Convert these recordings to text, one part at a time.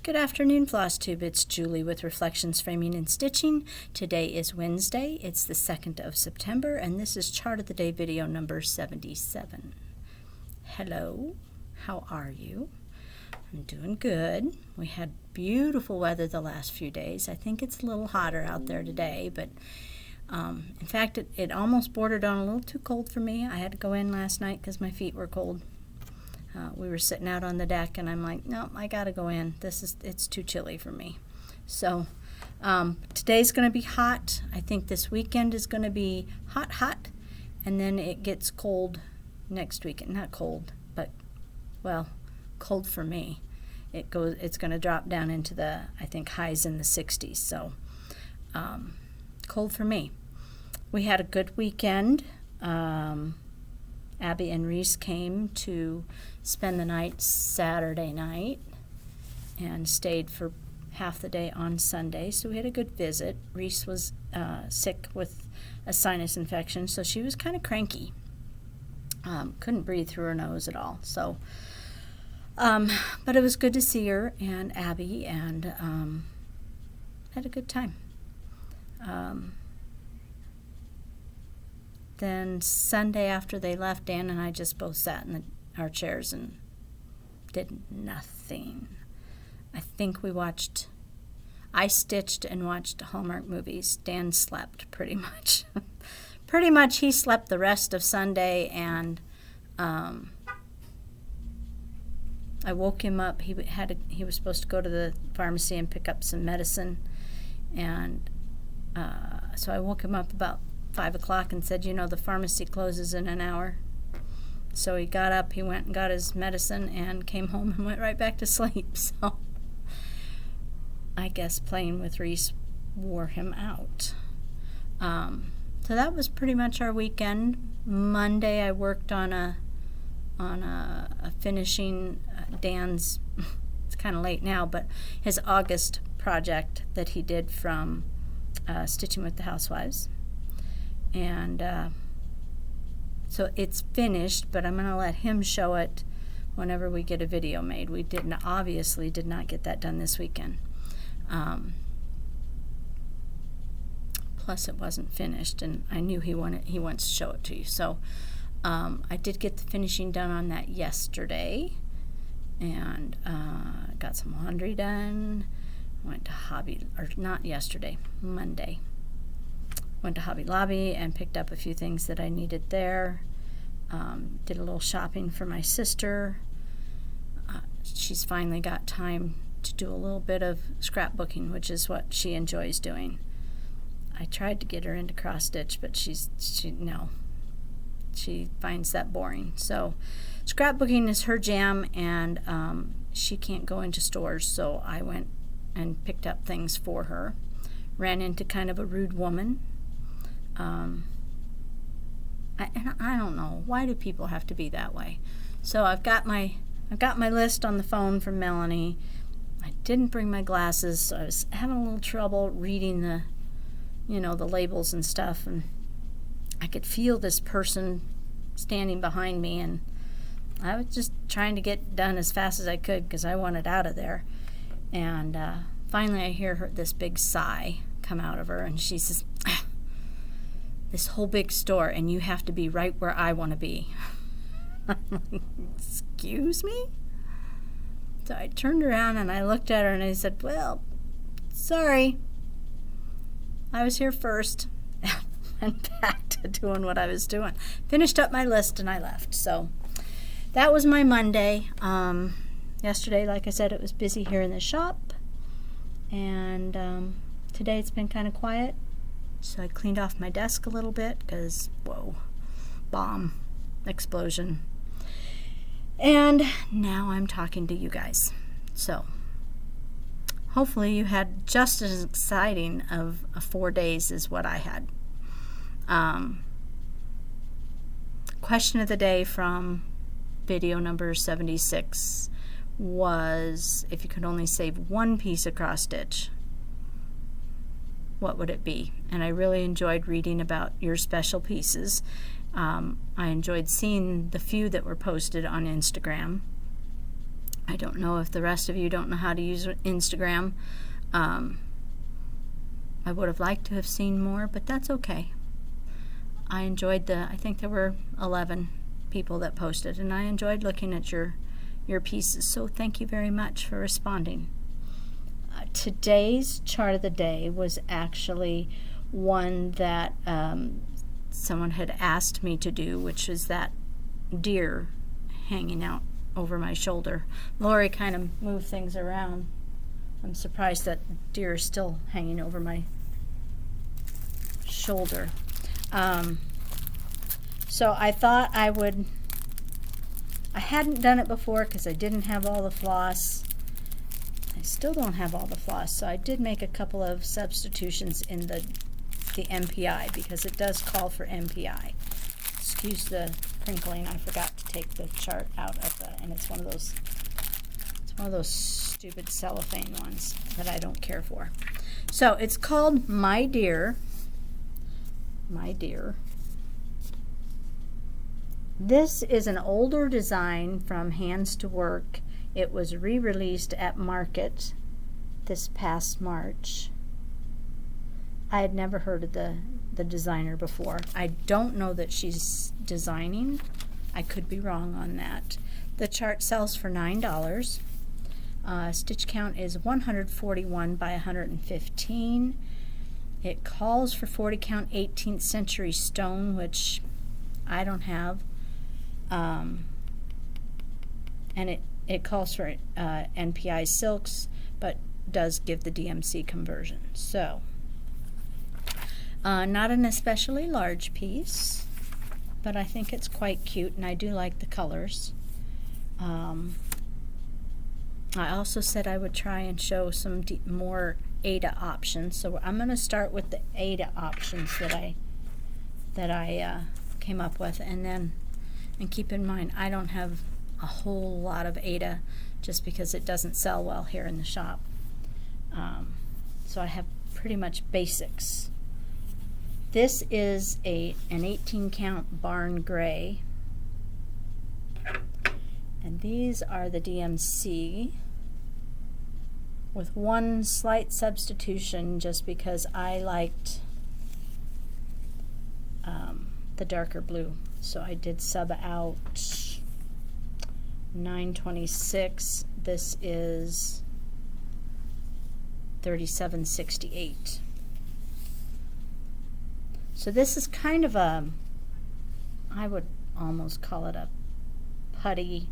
Good afternoon, Floss Tube. It's Julie with Reflections Framing and Stitching. Today is Wednesday. It's the 2nd of September, and this is Chart of the Day video number 77. Hello, how are you? I'm doing good. We had beautiful weather the last few days. I think it's a little hotter out there today, but in fact, it almost bordered on a little too cold for me. I had to go in last night because my feet were cold. We were sitting out on the deck, and I'm like, no, I gotta go in. It's too chilly for me. So today's going to be hot. I think this weekend is going to be hot, and then it gets cold next weekend. Not cold, but, well, cold for me. It's going to drop down into the, I think, highs in the 60s. So cold for me. We had a good weekend. Abby and Reese came to spend the night Saturday night and stayed for half the day on Sunday, so we had a good visit. Reese was sick with a sinus infection, so she was kind of cranky. Couldn't breathe through her nose at all. So, but it was good to see her and Abby, and had a good time. Then Sunday after they left, Dan and I just both sat in our chairs and did nothing. I think I stitched and watched Hallmark movies. Dan slept pretty much. Pretty much he slept the rest of Sunday, and I woke him up. He was supposed to go to the pharmacy and pick up some medicine, and so I woke him up about 5 o'clock and said, the pharmacy closes in an hour. So he got up, he went and got his medicine and came home and went right back to sleep. So I guess playing with Reese wore him out. So that was pretty much our weekend. Monday I worked on a finishing Dan's, it's kind of late now, but his August project that he did from Stitching with the Housewives. And so it's finished, but I'm going to let him show it whenever we get a video made. We obviously did not get that done this weekend. Plus, it wasn't finished, and I knew he wants to show it to you. So I did get the finishing done on that yesterday, and got some laundry done. Went to Monday. Went to Hobby Lobby and picked up a few things that I needed there. Did a little shopping for my sister. She's finally got time to do a little bit of scrapbooking, which is what she enjoys doing. I tried to get her into cross stitch, but she finds that boring. So scrapbooking is her jam, and she can't go into stores, so I went and picked up things for her. Ran into kind of a rude woman. I don't know, why do people have to be that way? So I've got my list on the phone from Melanie. I didn't bring my glasses, so I was having a little trouble reading the labels and stuff, and I could feel this person standing behind me, and I was just trying to get done as fast as I could because I wanted out of there. And finally I hear this big sigh come out of her, and she says, this whole big store, and you have to be right where I want to be. I'm like, excuse me? So I turned around and I looked at her and I said, well, sorry, I was here first. And back to doing what I was doing. Finished up my list and I left. So that was my Monday. Yesterday, like I said, it was busy here in the shop, and today it's been kind of quiet. So I cleaned off my desk a little bit because, whoa, bomb, explosion. And now I'm talking to you guys. So hopefully you had just as exciting of 4 days as what I had. Question of the day from video number 76 was, if you could only save one piece of cross stitch, what would it be? And I really enjoyed reading about your special pieces. I enjoyed seeing the few that were posted on Instagram. I don't know if the rest of you don't know how to use Instagram. I would have liked to have seen more, but that's okay. I enjoyed I think there were 11 people that posted, and I enjoyed looking at your pieces, so thank you very much for responding. Today's chart of the day was actually one that someone had asked me to do, which is that deer hanging out over my shoulder. Lori kind of moved things around. I'm surprised that deer is still hanging over my shoulder. So I thought I hadn't done it before because I didn't have all the floss. I still don't have all the floss, so I did make a couple of substitutions in the MPI because it does call for MPI. Excuse the crinkling. I forgot to take the chart out of and it's one of those stupid cellophane ones that I don't care for. So it's called My Dear. My Dear. This is an older design from Hands to Work. It was re-released at Market this past March. I had never heard of the designer before. I don't know that she's designing. I could be wrong on that. The chart sells for $9. Stitch count is 141 by 115. It calls for 40 count 18th century stone, which I don't have. And it calls for NPI silks, but does give the DMC conversion. So, not an especially large piece, but I think it's quite cute, and I do like the colors. I also said I would try and show some more Ada options, so I'm going to start with the Ada options that I came up with, and keep in mind I don't have a whole lot of Ada just because it doesn't sell well here in the shop. So I have pretty much basics. This is an 18 count barn gray, and these are the DMC with one slight substitution just because I liked the darker blue, so I did sub out 926. This is 3768. So this is kind of I would almost call it a putty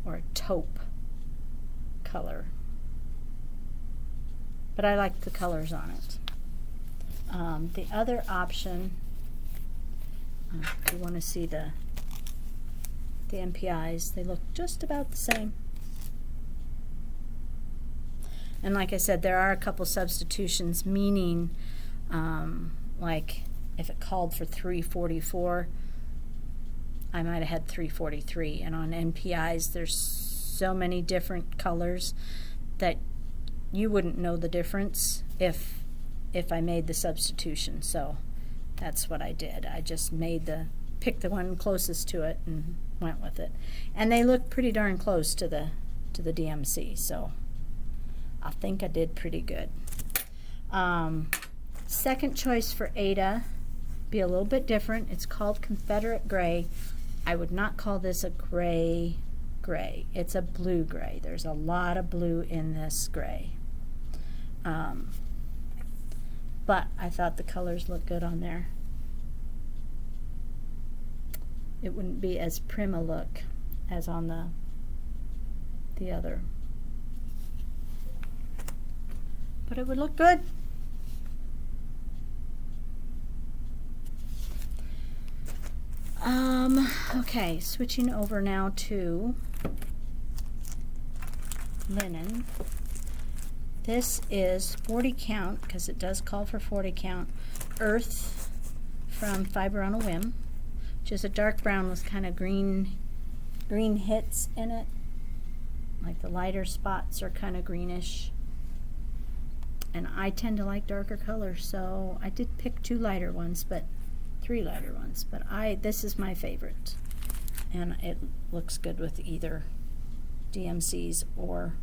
or a taupe color, but I like the colors on it. The other option, if you want to see the MPIs, they look just about the same. And like I said, there are a couple substitutions, meaning like if it called for 344, I might have had 343. And on NPIs, there's so many different colors that you wouldn't know the difference if I made the substitution. So that's what I did. I just picked the one closest to it and went with it. And they look pretty darn close to the DMC, so I think I did pretty good. Second choice for Ada, be a little bit different. It's called Confederate Gray. I would not call this a gray. It's a blue gray. There's a lot of blue in this gray. But I thought the colors looked good on there. It wouldn't be as prim a look as on the other, but it would look good. Okay, switching over now to linen. This is 40 count, because it does call for 40 count, Earth from Fiber on a Whim, which is a dark brown with kind of green hits in it. Like the lighter spots are kind of greenish. And I tend to like darker colors, so I did pick three lighter ones, but this is my favorite. And it looks good with either DMCs or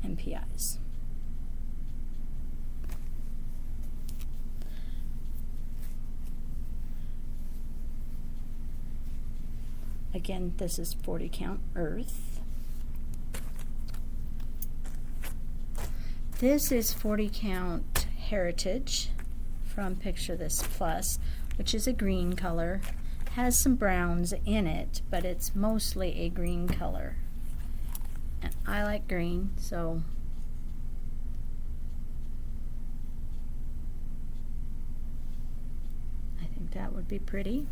MPIs. Again, this is 40 count earth. This is 40 count heritage from Picture This Plus, which is a green color. Has some browns in it, but it's mostly a green color. And I like green, so I think that would be pretty.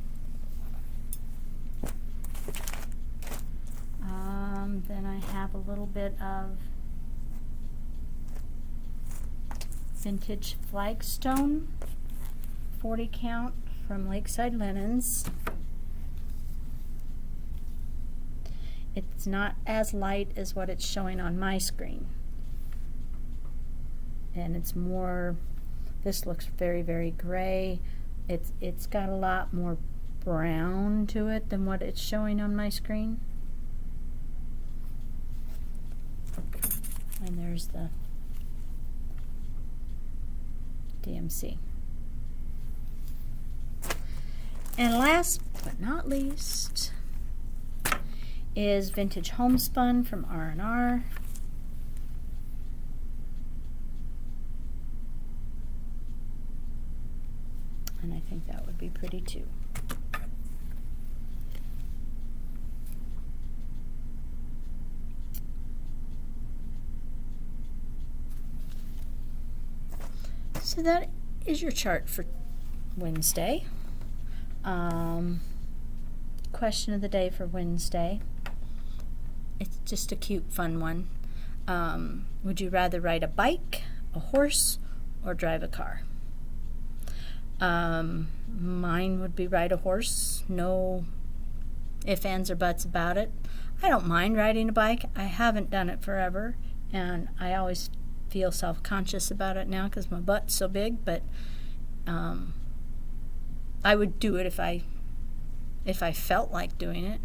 Then I have a little bit of vintage Flagstone, 40 count from Lakeside Linens. It's not as light as what it's showing on my screen. And it's more, this looks very, very gray. It's got a lot more brown to it than what it's showing on my screen. And there's the DMC. And last but not least is vintage Homespun from R&R. And I think that would be pretty too. So that is your chart for Wednesday. Question of the day for Wednesday. It's just a cute, fun one. Would you rather ride a bike, a horse, or drive a car? Mine would be ride a horse. No ifs, ands, or buts about it. I don't mind riding a bike. I haven't done it forever, and I always feel self-conscious about it now because my butt's so big, but I would do it if I felt like doing it.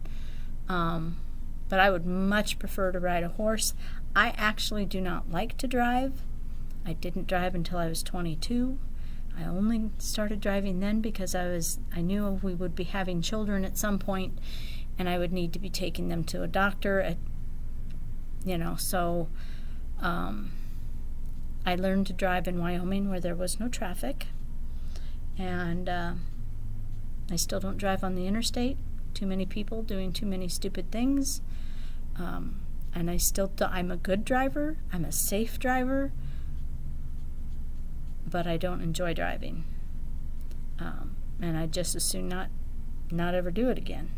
But I would much prefer to ride a horse. I actually do not like to drive. I didn't drive until I was 22. I only started driving then because I knew we would be having children at some point, and I would need to be taking them to a doctor so I learned to drive in Wyoming where there was no traffic, and I still don't drive on the interstate. Too many people doing too many stupid things, and I'm a good driver. I'm a safe driver, but I don't enjoy driving, and I just as soon not ever do it again.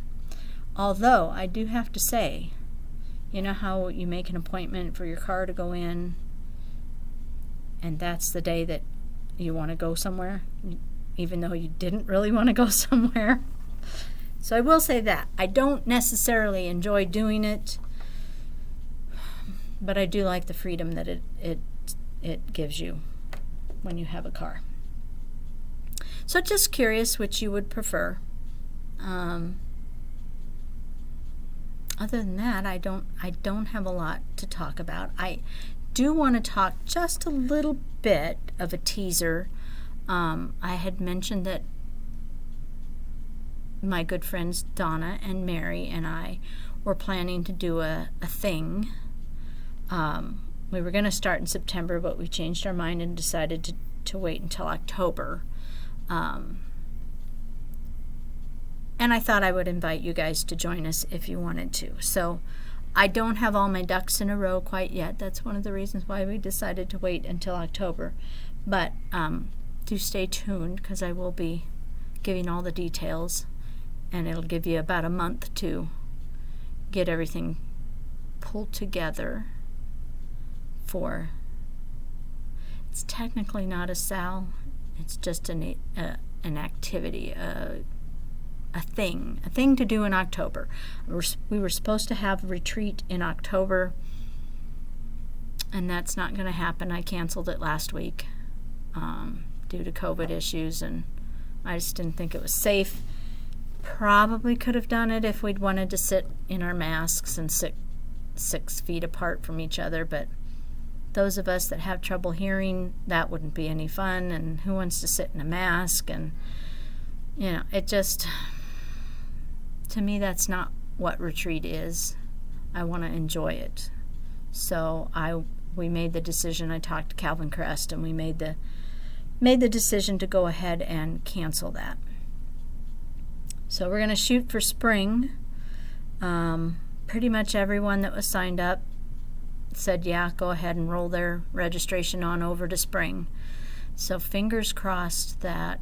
Although I do have to say, you know how you make an appointment for your car to go in, and that's the day that you want to go somewhere, even though you didn't really want to go somewhere. So I will say that. I don't necessarily enjoy doing it, but I do like the freedom that it gives you when you have a car. So just curious which you would prefer. Other than that, I don't have a lot to talk about. I do want to talk just a little bit of a teaser. I had mentioned that my good friends Donna and Mary and I were planning to do a thing. We were going to start in September, but we changed our mind and decided to wait until October. And I thought I would invite you guys to join us if you wanted to. So I don't have all my ducks in a row quite yet. That's one of the reasons why we decided to wait until October. But do stay tuned because I will be giving all the details, and it'll give you about a month to get everything pulled together for. It's technically not a sal. It's just an activity, a thing to do in October. We were supposed to have a retreat in October, and that's not going to happen. I canceled it last week due to COVID issues, and I just didn't think it was safe. Probably could have done it if we'd wanted to sit in our masks and sit 6 feet apart from each other, but those of us that have trouble hearing, that wouldn't be any fun, and who wants to sit in a mask? And it just, to me, that's not what retreat is. I want to enjoy it. So we made the decision. I talked to Calvin Crest, and we made the decision to go ahead and cancel that. So we're going to shoot for spring. Pretty much everyone that was signed up said, yeah, go ahead and roll their registration on over to spring. So fingers crossed that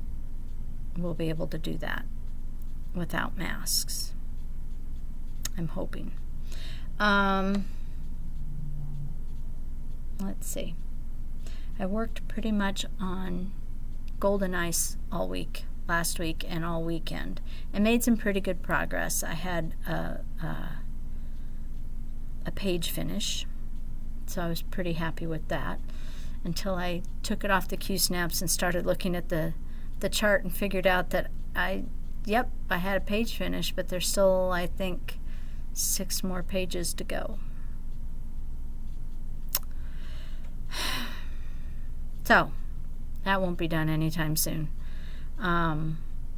we'll be able to do that without masks. I'm hoping. Let's see. I worked pretty much on Golden Ice all week, last week, and all weekend, and made some pretty good progress. I had a page finish, so I was pretty happy with that until I took it off the Q-snaps and started looking at the chart and figured out that I had a page finish, but there's still, I think, 6 more pages to go. So that won't be done anytime soon. And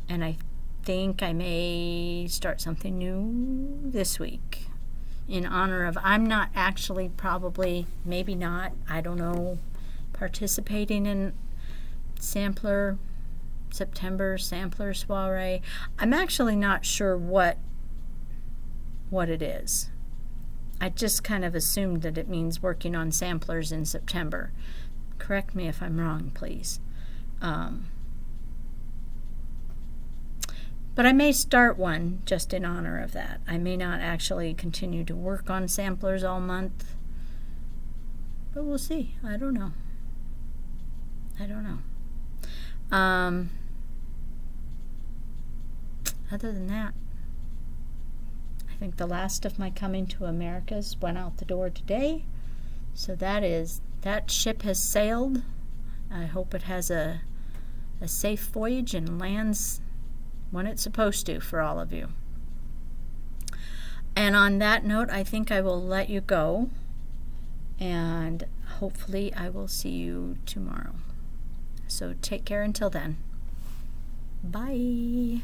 I think I may start something new this week in honor of, I'm not actually, probably, maybe not, I don't know, participating in September sampler soiree. I'm actually not sure what it is. I just kind of assumed that it means working on samplers in September. Correct me if I'm wrong, please. But I may start one just in honor of that. I may not actually continue to work on samplers all month, but we'll see. I don't know. Other than that, I think the last of my Coming to Americas went out the door today. So that ship has sailed. I hope it has a safe voyage and lands when it's supposed to for all of you. And on that note, I think I will let you go, and hopefully I will see you tomorrow. So take care until then. Bye.